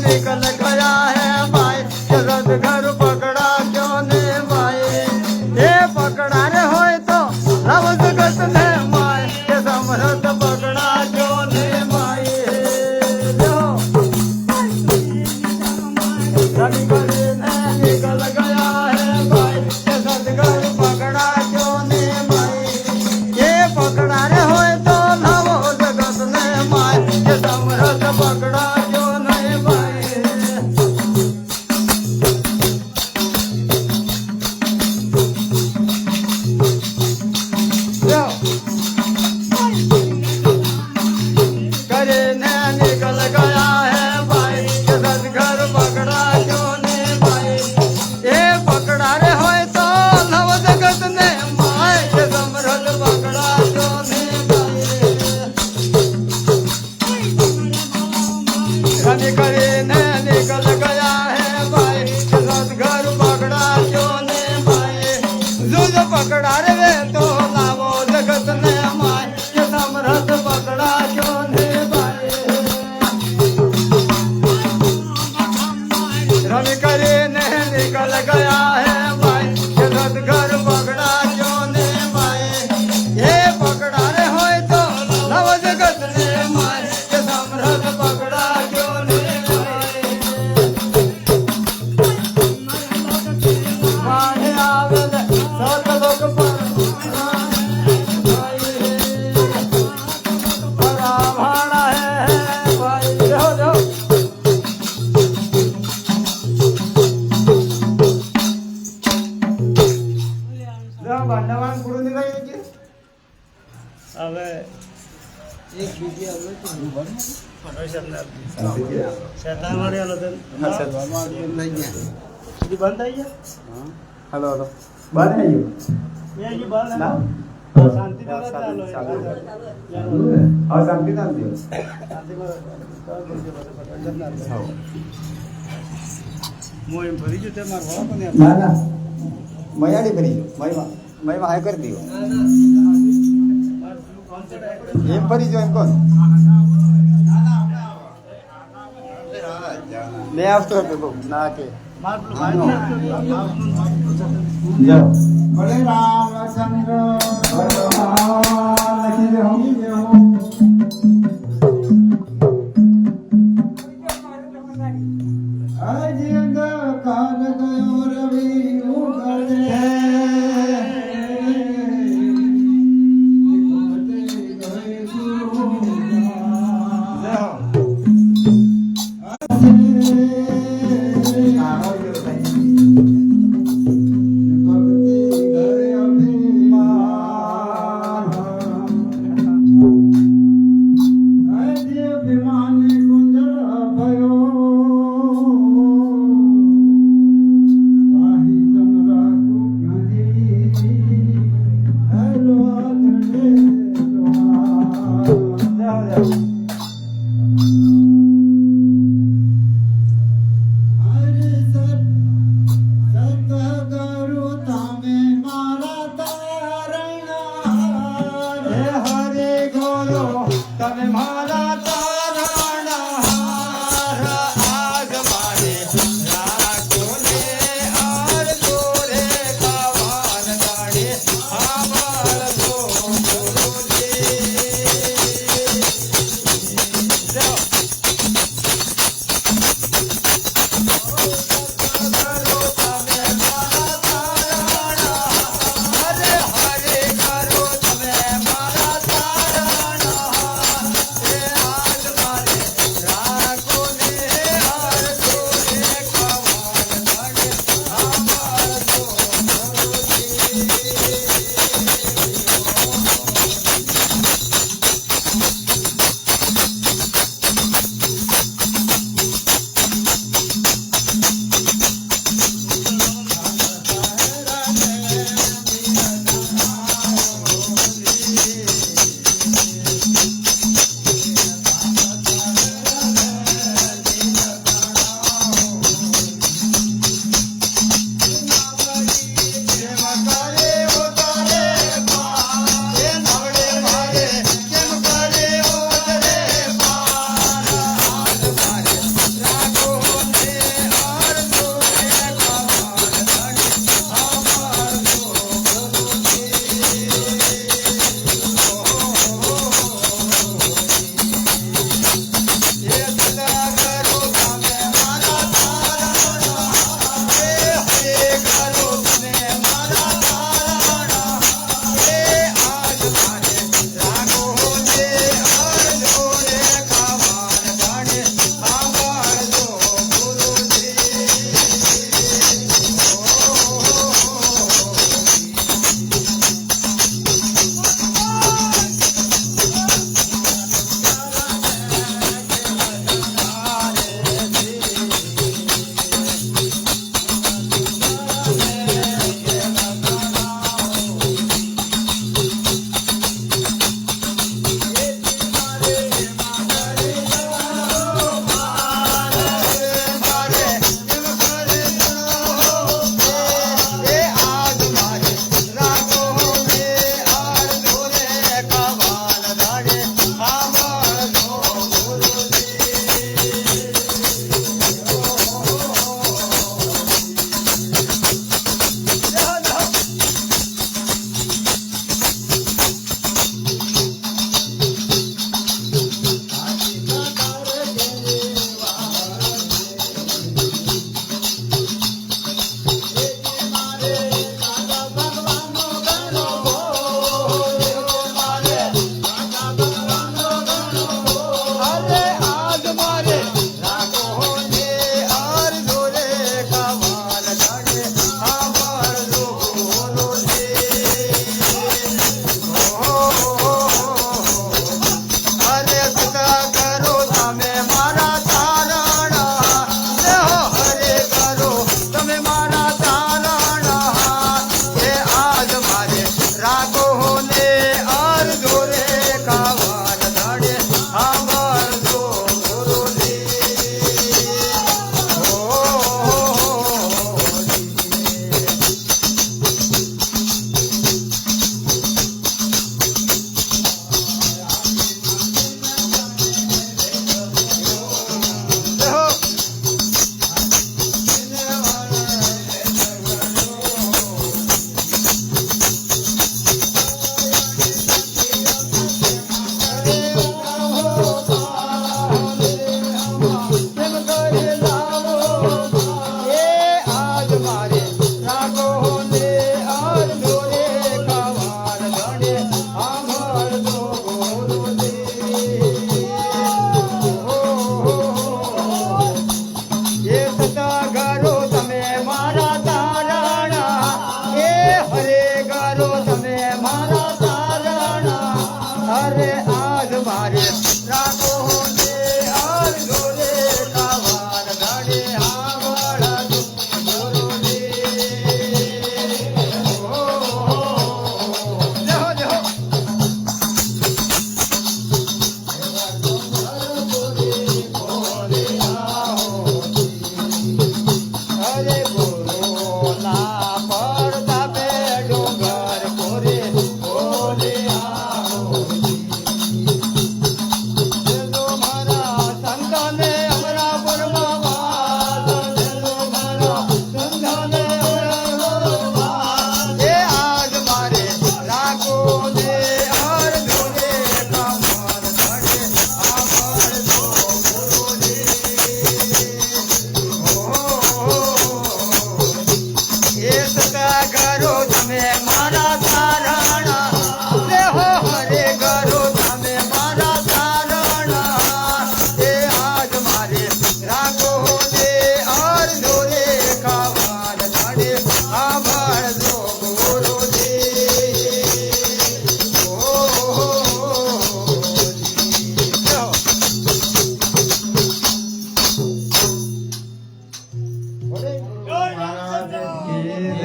निकल गया है भाई जगत घर पकड़ा क्यों ने भाई ये पकड़ा रे होए तो लव जगत ने माय ये समरथ पकड़ा क्यों ने माय रवि करे ने निकल गया है भाई जगत घर पकड़ा क्यों ने माय ये पकड़ा रे होए तो लव जगत ने माय ये समरथ पकड़ा क्यों ने माय करे ने निकल गया है भाई जगत घर पकड़ा क्यों ने भाई ये पकड़ा रे होए तो नव जगत ने माय ये समरथ पकड़ा क्यों ने भाई करे ने निकल गया है भाई जगत घर पकड़ा क्यों ने भाई जुज पकड़ा रे तो लावो जगत ने माय ये समरथ पकड़ा क्यों ने भाई रवि करे ने निकल गया है भाई जगत घर पकड़ा क्यों ने भाई ये पकड़ा रे होए तो नव जगत ने माय ये समरथ पकड़ा क्यों ने भाई माने आवेल सत लोक पर बड़ा भाड़ा है भाई जो भांडावान कुठून निघायचे હવે એક બીજી આવે તો શેતાવાળી આલો તો શેતાવાળી લઈ ગયા ઈ બંધ થઈ ગયા હા હાલો હાલો બંધ થઈ ગયું એ ઈ બંધ ના શાંતિ માં ચાલો હા શાંતિ ના દિયો શાંતિ માં મો એમ ભરી જો તે માર વાળા કોને ના ના મયાડી ભરી જો મય હાય કરી દીયો એમ ભરી જો એમ કોણ લે આવતો ના કે જાઓ બળે રામચંદ્ર ભગવાન લખી દે હમ અજિંદ કાલ ગયો રવિ ઉગડે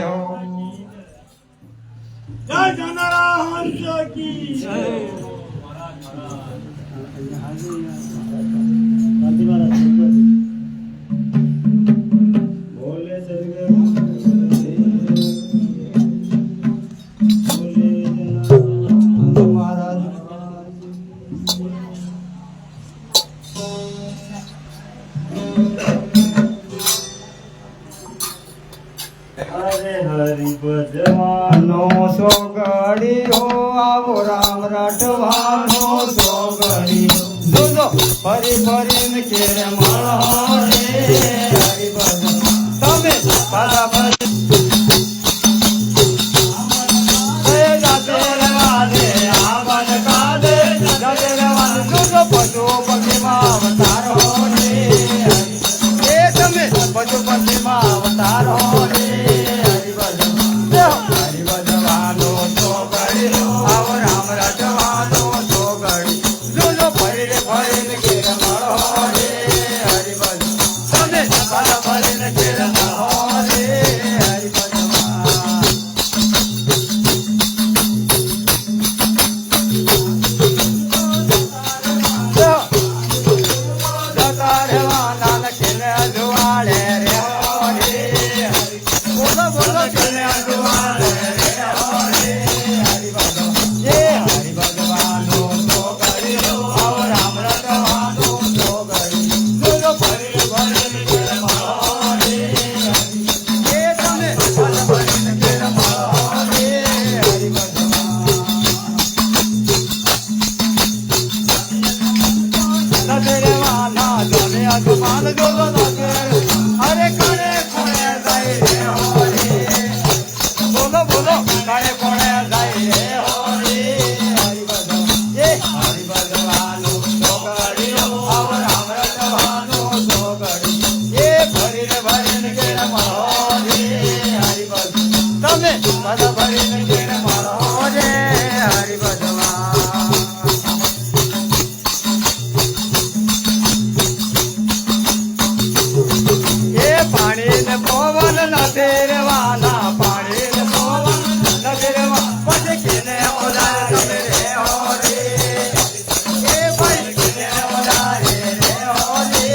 હો જય જનરા હંસ કી જય બોલે સદગુરુ મહારાજ હરે હરિ ભજવાનો નો સોગડી હો આવો રામ રાઠવાનો સોગડી જોજો ફરી ફરીને કેરે મળો રે હરિ ભજન તમે પાછા ફરી જાતે રવાને આ બન કાદે જાતે રવાને જોજો પશુ પક્ષીમાં અવતારો રે એ તમે પશુ પક્ષીમાં અવતારો રે હરિભજવાનો સોગડી આવો રામ રાઠવાનો સોગડી જોજો ફરીને ફરીને ઘેર મળો રે હરિભજન તમે પાછા ફરીને ઘેર મળો રે જતા રહેવાના ને કેને અજવાળે રે હો રે બોલો બોલો કેને અજવાળે રે હો રે હરિભજન એ હરિભજવાનો સોગડી આવો રામ રાઠવાનો સોગડી જોજો ફરીને ફરીને ઘેર મળો રે એ તમે પાછા ફરીને ઘેર મળો રે હરિભજન નજરેવાના જોને અજમાન જોજો નજર અરે કણે કોણે જાય રે હો રે બોલો બોલો કણે કોણે જાય રે હો રે હરિભજન એ હરિભજવાનો સોગડી આવો રામ રાઠવાનો સોગડી એ ભરીને ભરીને ઘેર મળો રે હરિભજન તમે બધા ભરીને ઘેર મળો રે હરિભજન એ પાણી ને પવન નથી રેવાના પાણી ને પવન નથી રેવા પછી કેને ઓલારે તમે રે હો રે એ ભાઈ કેને ઓલારે રે હો રે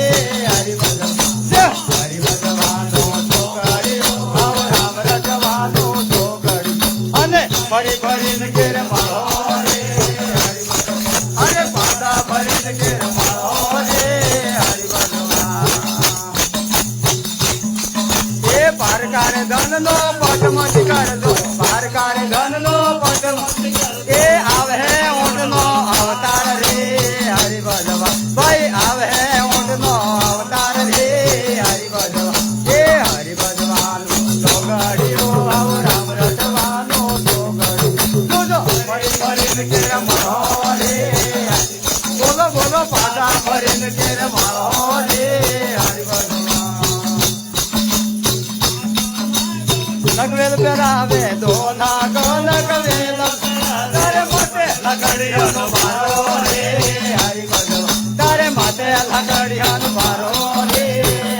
હરિભજન જે હરિભજવાનો સોગડી આવો રામ રાઠવાનો સોગડી અને ફરી ફરીને ઘેર મળો રે હરિભજન અરે પાછા ફરીને ઘેર મળો રે હરિભજન એ પારકારે ધનનો પટમતી કરજો પારકારે ધનનો પટમતી એ આવે ઊંટનો અવતાર રે હરિભજવા ભાઈ આવે ઊંટનો અવતાર રે હરિભજવા એ હરિભજવાનું સોગડી આવો રામ રાઠવાનો સોગડી જોજો ફરી ફરીને ઘેર મળો રે બોલો બોલો પાછા ફરીને ઘેર મળો રે હરિભજવા નગવેલ પહેરાવે દોના ગો નગવેલ તારે માથે લગડિયાનો મારો રે હરિભજન તારે માથે લગડિયાનો મારો રે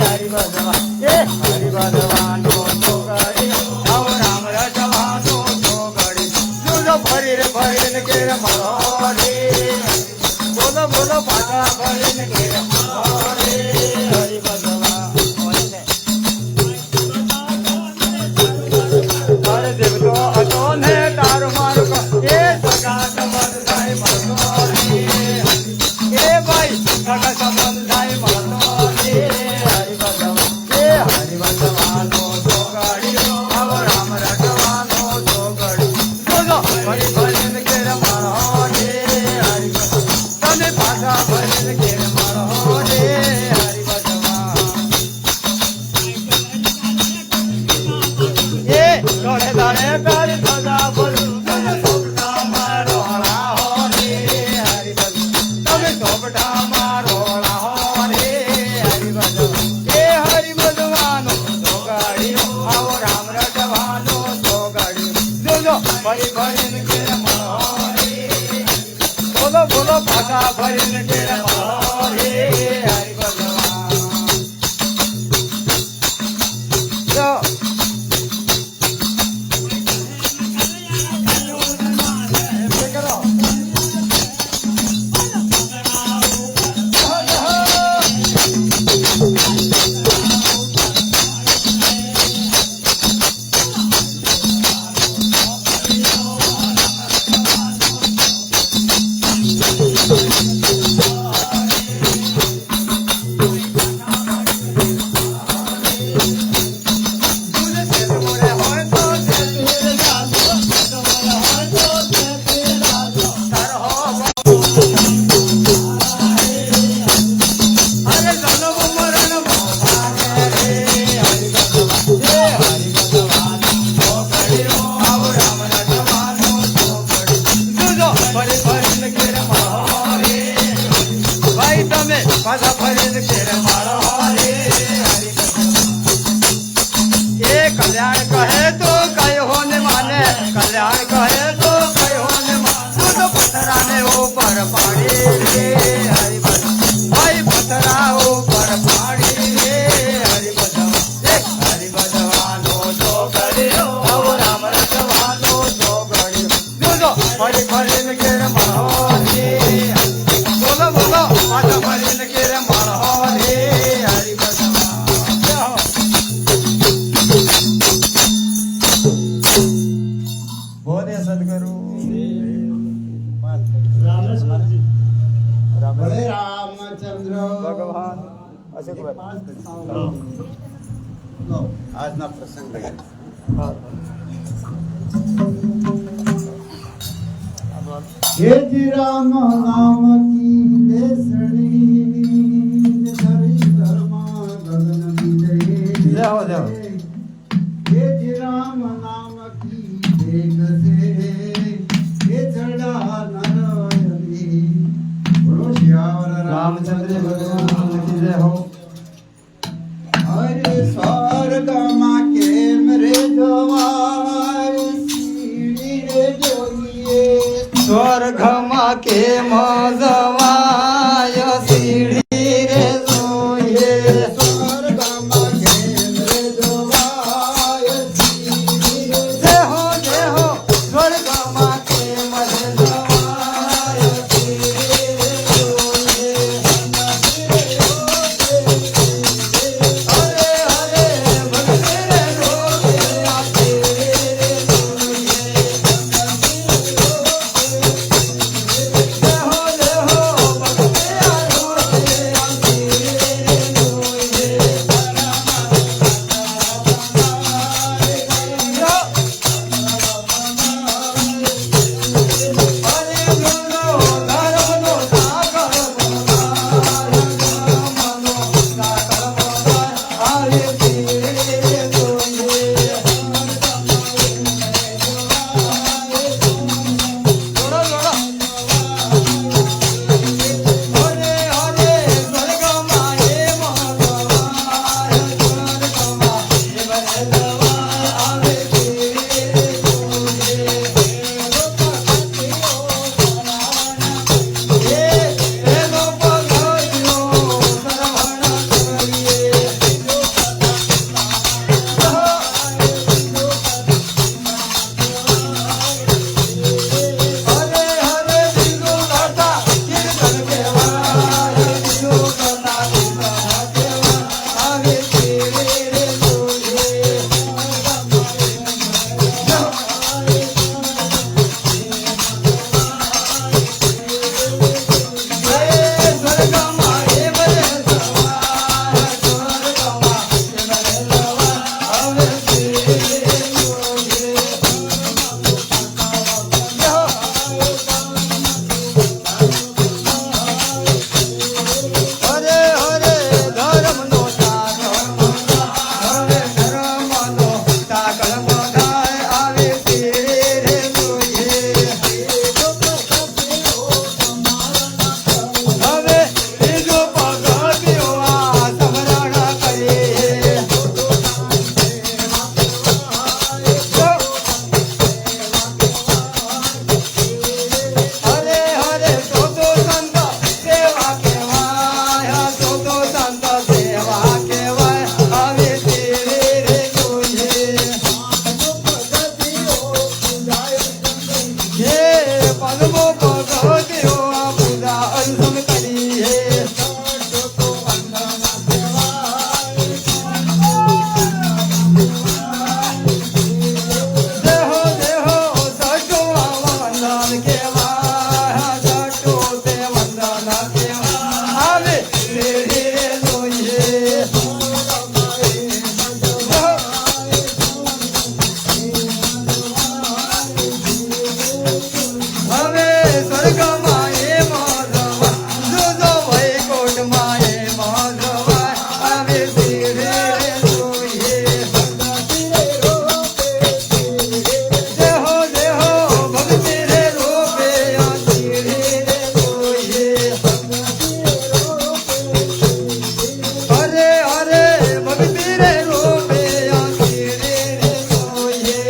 હરિભજન એ હરિભજવાનો સોગડી આવો રામ રાઠવાનો સોગડી જોજો ફરીને ફરીને ઘેર મળો રે બોલો બોલો પાછા ફરીને ઘેર મળો રે હરિભજન તારે દેવતો હતો ને તારું મારું એ સગા સંબંધ થાય મળતો રે એ ભાઈ સગા સંબંધ થાય મળતો રે હરિભજન એ આજના પ્રસંગ हे जी राम नाम की बेसड़ी धरी धर्मा गगन विजय जाओ जाओ हे जी राम नाम की बेग से ये चढ़ा नरयली बोलो श्यावर रामचंद्र भगवान की जय हो हरे स्वर्ग माँ के मेरे जवार सीढ़ी रे जोगिए સ્વર્ગમાં કે મજવાય સીડી રે જોઈએ સ્વર્ગમાં કેન્દ્ર જોવાય સીડી રે જય હો સ્વર્ગમાં કે મજવાય સીડી રે જોઈએ હરે હરે ભક્તિ રે રોગે આ સીડી રે જોઈએ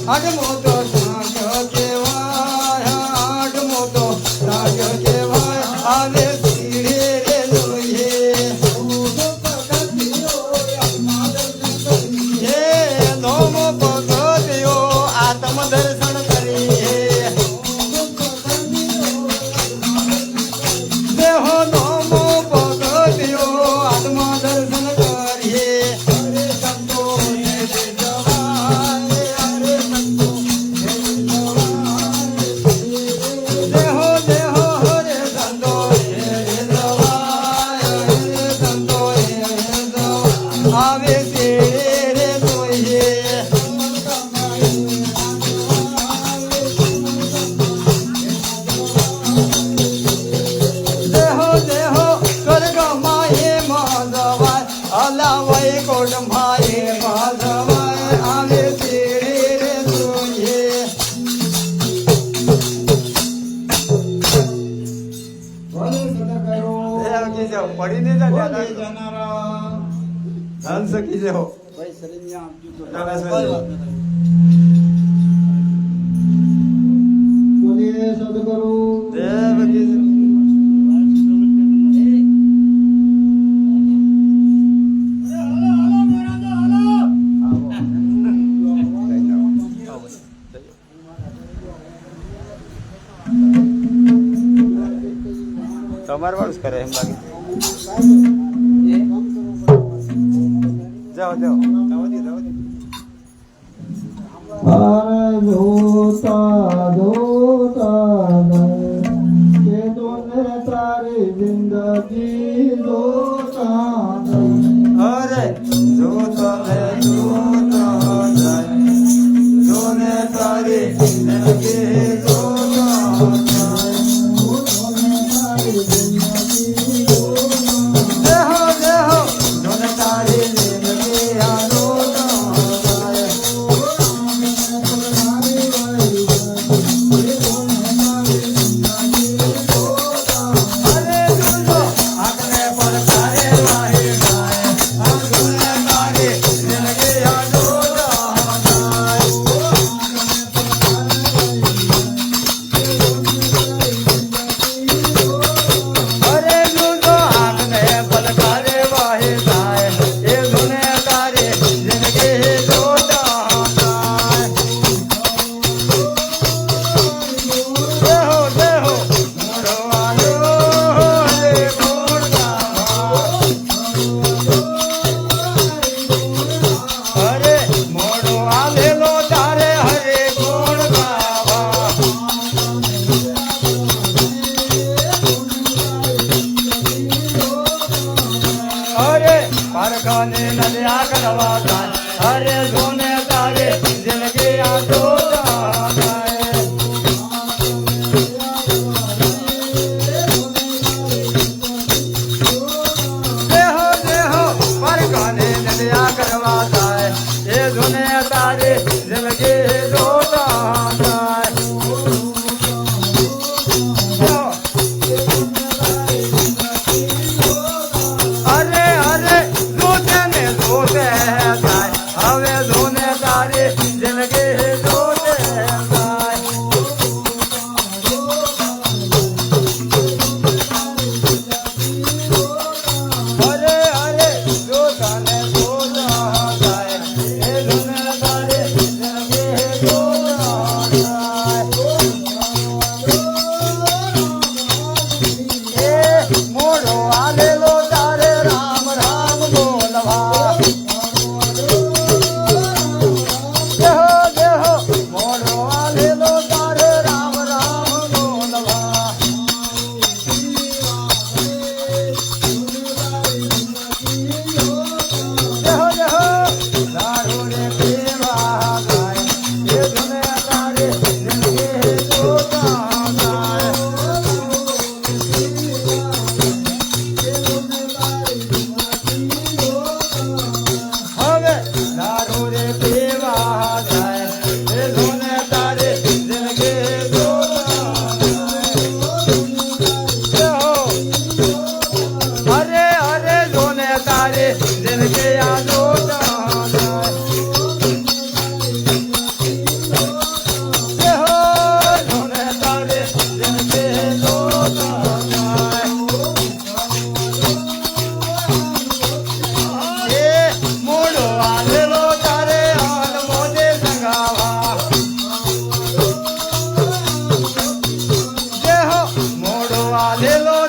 હાડ મોટો સાજો કેવાય હાડ મોટો સાજો કેવાય આવે સીડી રે જોઈએ હે નોમો ભગત્યો આત્મ દર્શન કરીએ દેહો નોમો ભગત્યો આત્મ દર્શન કરીએ હરે સંતો હે જવાય હરે સંતો હે જવાય દેહો દેહો હરે સંતો હે જવાય હરે સંતો હે જવાય આવે તે રે જોઈએ દેહો દેહો સ્વર્ગમાં એમાં જવાય અલા વૈકુંઠમાં એમાં જવાય આવે તે રે જોઈએ પડી નહીં ધન સકી જેવો બોલીએ સદગુરુ તમારે વાળું જ કરે એમ લાગે જાઓ જાઓ જોતા જોતા કે તોને તારી જિંદગી જોતા અરે જો તમે જોતા જાય જોને તારી જિંદગી જોતા દેહો દેહો જોને તારી જિંદગી આ જોતા જાય અરે જોજો આંખને પર તારે વાહી જાય આ જોને તારી જિંદગી આ જોતા જાય અરે જોજો આંખને પલકારે વાહી જાય એ જોને તારી જિંદગી જોતા જાય દેહો દેહો મોડો આવ્યો રે ગુણ ગાવા અરે મોડો આવેલો તારે હરે ગુણ ગાવા અરે પારખાને નદ્યા કરવા જાય અરે જોને તારે જિંદગી આ જોતા જાય દેહો દેહો પારખાને નદ્યા કરવા જાય એ જોને તારે જિંદગી જોતા જાય અરે અરે જોતે ને જોતે જાય હવે જોને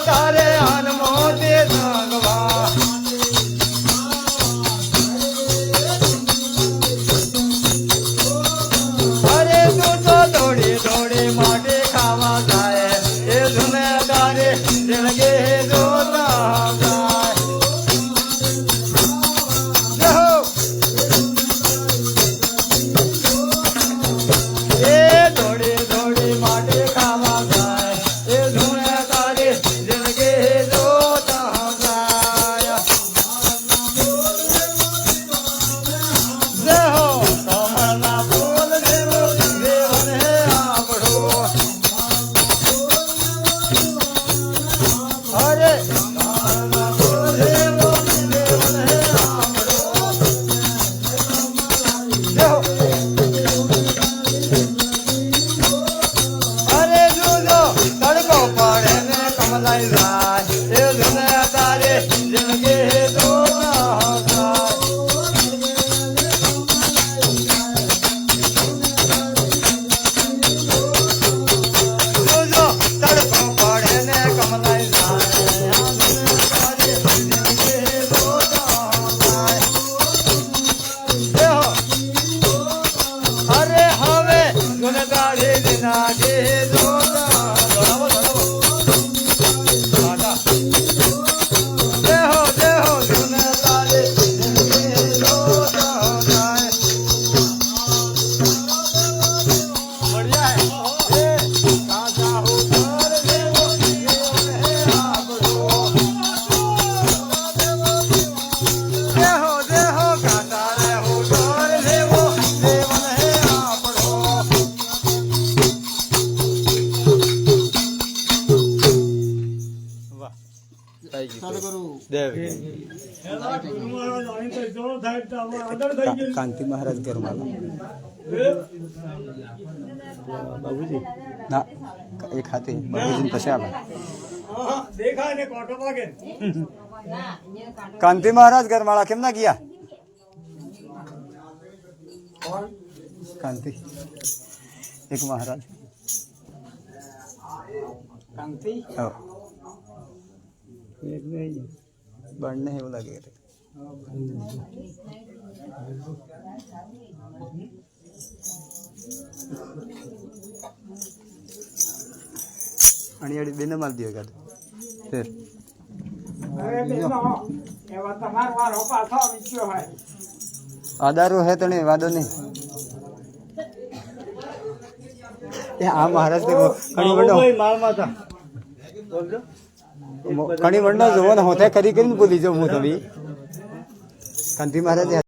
તારે હનુમોતે સંગવા અરે તું તો દોડી દોડી માટે ખાવા જાય એ ધૂમે તારે જિંદગી જોતા જાય જહો એ દોડી દોડી માટે ખાવા જાય એ ધૂમે તારે જિંદગી જોતા જાય જહો કમળના ફૂલ જેવો દેવને આપણો અરે કમળના ફૂલ જેવો દેવને આપણો જહો અરે જુદો તડકો પડે ને કમલાઈ જાય એ ધૂને તારે જિંદગી જોતા જાય જોજો તડકો પડે ને કમલાઈ જાય આ ધૂને તારે જિંદગી જોતા જાય અરે હવે ધૂને તારે જિંદગી જોતા ધરાવો ધરાવો દાદા દેહો ધૂને તારે જિંદગી જોતા જાય बढ़िया है काचा हो कर देवो देवन है आपड़ो देहो काचा रे हो कर देवो देवन है आपड़ो वाह સદગુરુ देव એલા ગુરુ મહારાજ અહીં તો જોડો થાય તો હવે આગળ થઈ ગયું કાંતિ મહારાજ ઘરમાં બાબુજી ના એક હાથે બાબુજી પછી આવે હા દેખાય ને કોટો વાગે કાંતિ મહારાજ ઘરવાળા કેમ ના ગયા કાંતિ એક મહારાજ કાંતિ હા એક નહીં બંને એવું લાગે છે અણિયાળી બેને માલ દો કાઢ ફેર એવા તમાર વારો પાછો વિચ્યો હોય આદારો હે તને વાદો નહીં એ આ મહારાજ તે ઘણી વડો માલ માતા બોલજો ઘણી વડો જોવો ને હોતે કરી કરીને બોલી જાઉં હું તમે કાંતિ મહારાજ